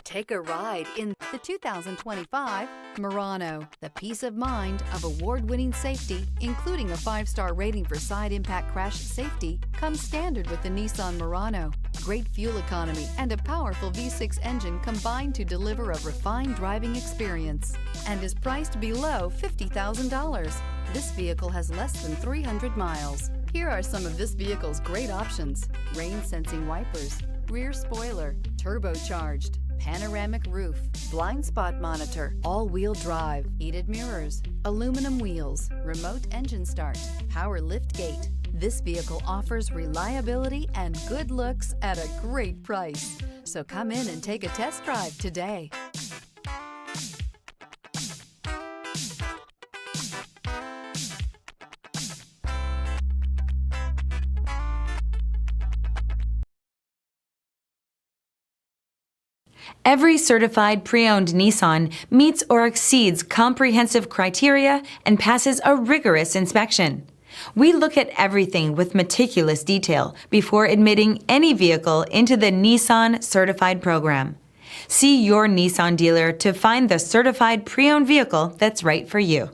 Take a ride in the 2025 Murano. The peace of mind of award-winning safety, including a 5-star rating for side impact crash safety, comes standard with the Nissan Murano. Great fuel economy and a powerful V6 engine combine to deliver a refined driving experience and is priced below $50,000. This vehicle has less than 300 miles. Here are some of this vehicle's great options: rain-sensing wipers, rear spoiler, turbocharged, panoramic roof, blind spot monitor, all-wheel drive, heated mirrors, aluminum wheels, remote engine start, power lift gate. This vehicle offers reliability and good looks at a great price. So come in and take a test drive today. Every certified pre-owned Nissan meets or exceeds comprehensive criteria and passes a rigorous inspection. We look at everything with meticulous detail before admitting any vehicle into the Nissan Certified program. See your Nissan dealer to find the certified pre-owned vehicle that's right for you.